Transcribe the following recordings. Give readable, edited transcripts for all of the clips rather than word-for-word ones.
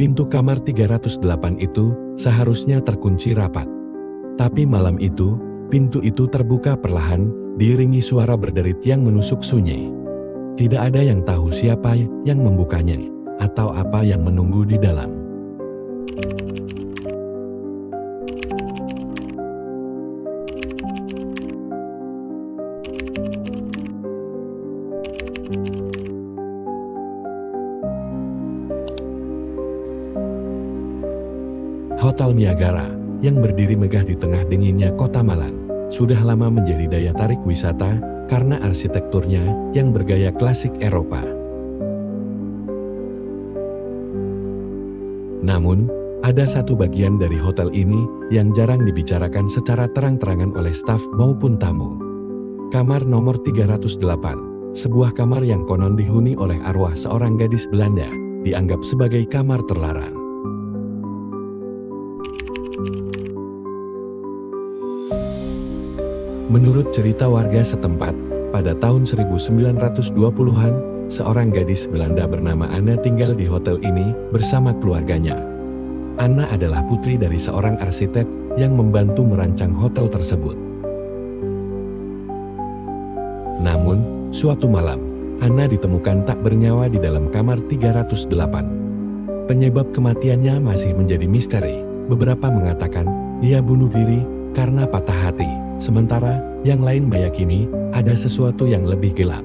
Pintu kamar 308 itu seharusnya terkunci rapat. Tapi malam itu, pintu itu terbuka perlahan, diiringi suara berderit yang menusuk sunyi. Tidak ada yang tahu siapa yang membukanya, atau apa yang menunggu di dalam. Hotel Niagara, yang berdiri megah di tengah dinginnya kota Malang, sudah lama menjadi daya tarik wisata karena arsitekturnya yang bergaya klasik Eropa. Namun, ada satu bagian dari hotel ini yang jarang dibicarakan secara terang-terangan oleh staf maupun tamu. Kamar nomor 308, sebuah kamar yang konon dihuni oleh arwah seorang gadis Belanda, dianggap sebagai kamar terlarang. Menurut cerita warga setempat, pada tahun 1920-an, seorang gadis Belanda bernama Anna tinggal di hotel ini bersama keluarganya. Anna adalah putri dari seorang arsitek yang membantu merancang hotel tersebut. Namun, suatu malam, Anna ditemukan tak bernyawa di dalam kamar 308. Penyebab kematiannya masih menjadi misteri. Beberapa mengatakan dia bunuh diri karena patah hati. Sementara, yang lain meyakini ada sesuatu yang lebih gelap.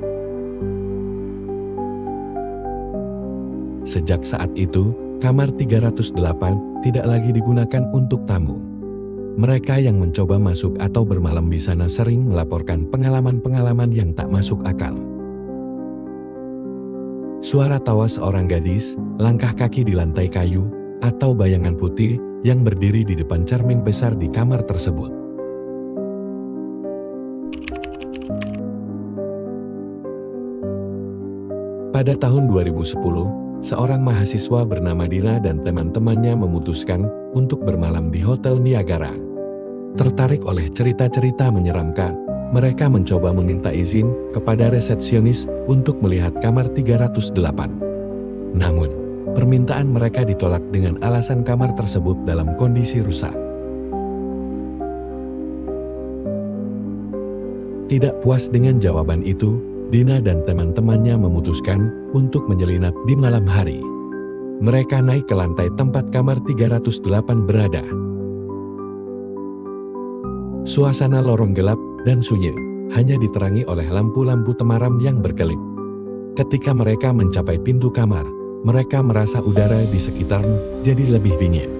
Sejak saat itu, kamar 308 tidak lagi digunakan untuk tamu. Mereka yang mencoba masuk atau bermalam di sana sering melaporkan pengalaman-pengalaman yang tak masuk akal. Suara tawa seorang gadis, langkah kaki di lantai kayu, atau bayangan putih yang berdiri di depan cermin besar di kamar tersebut. Pada tahun 2010, seorang mahasiswa bernama Dina dan teman-temannya memutuskan untuk bermalam di Hotel Niagara. Tertarik oleh cerita-cerita menyeramkan, mereka mencoba meminta izin kepada resepsionis untuk melihat kamar 308. Namun, permintaan mereka ditolak dengan alasan kamar tersebut dalam kondisi rusak. Tidak puas dengan jawaban itu, Dina dan teman-temannya memutuskan untuk menyelinap di malam hari. Mereka naik ke lantai tempat kamar 308 berada. Suasana lorong gelap dan sunyi, hanya diterangi oleh lampu-lampu temaram yang berkelip. Ketika mereka mencapai pintu kamar, mereka merasa udara di sekitar jadi lebih dingin.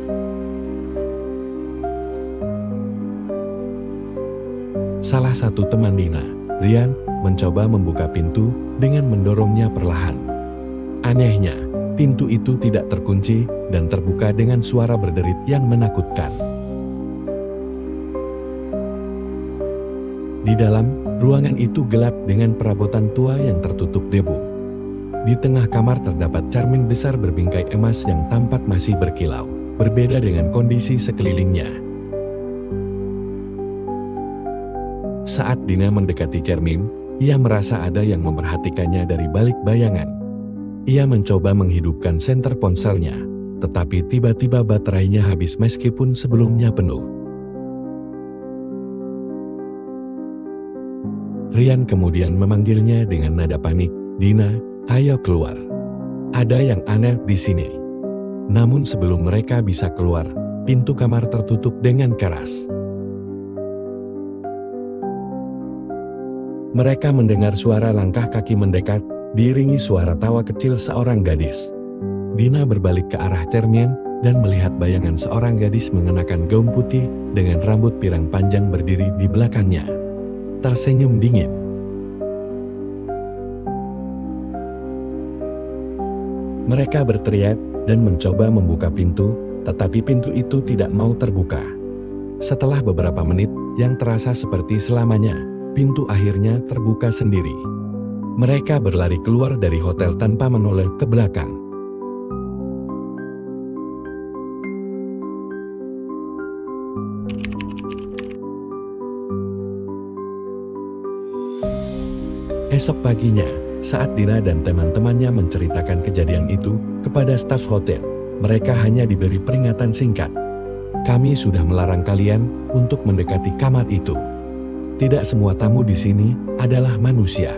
Salah satu teman Dina, Rian, mencoba membuka pintu dengan mendorongnya perlahan. Anehnya, pintu itu tidak terkunci dan terbuka dengan suara berderit yang menakutkan. Di dalam, ruangan itu gelap dengan perabotan tua yang tertutup debu. Di tengah kamar terdapat cermin besar berbingkai emas yang tampak masih berkilau, berbeda dengan kondisi sekelilingnya. Saat Dina mendekati cermin, ia merasa ada yang memperhatikannya dari balik bayangan. Ia mencoba menghidupkan senter ponselnya, tetapi tiba-tiba baterainya habis meskipun sebelumnya penuh. Rian kemudian memanggilnya dengan nada panik, "Dina, ayo keluar. Ada yang aneh di sini." Namun sebelum mereka bisa keluar, pintu kamar tertutup dengan keras. Mereka mendengar suara langkah kaki mendekat, diiringi suara tawa kecil seorang gadis. Dina berbalik ke arah cermin dan melihat bayangan seorang gadis mengenakan gaun putih dengan rambut pirang panjang berdiri di belakangnya. Tersenyum dingin. Mereka berteriak dan mencoba membuka pintu, tetapi pintu itu tidak mau terbuka. Setelah beberapa menit yang terasa seperti selamanya, pintu akhirnya terbuka sendiri. Mereka berlari keluar dari hotel tanpa menoleh ke belakang. Esok paginya, saat Dina dan teman-temannya menceritakan kejadian itu kepada staf hotel, Mereka hanya diberi peringatan singkat. Kami sudah melarang kalian untuk mendekati kamar itu. Tidak semua tamu di sini adalah manusia.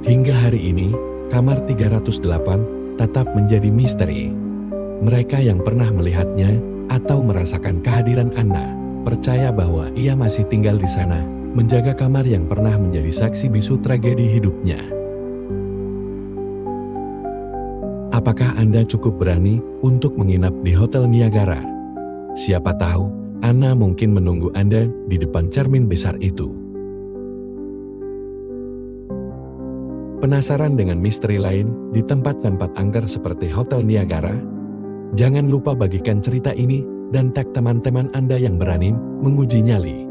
Hingga hari ini, kamar 308 tetap menjadi misteri. Mereka yang pernah melihatnya atau merasakan kehadiran Anna percaya bahwa ia masih tinggal di sana, menjaga kamar yang pernah menjadi saksi bisu tragedi hidupnya. Apakah Anda cukup berani untuk menginap di Hotel Niagara? Siapa tahu, Anna mungkin menunggu Anda di depan cermin besar itu. Penasaran dengan misteri lain di tempat-tempat angker seperti Hotel Niagara? Jangan lupa bagikan cerita ini dan tag teman-teman Anda yang berani menguji nyali.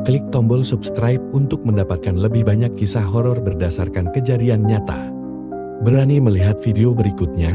Klik tombol subscribe untuk mendapatkan lebih banyak kisah horor berdasarkan kejadian nyata. Berani melihat video berikutnya?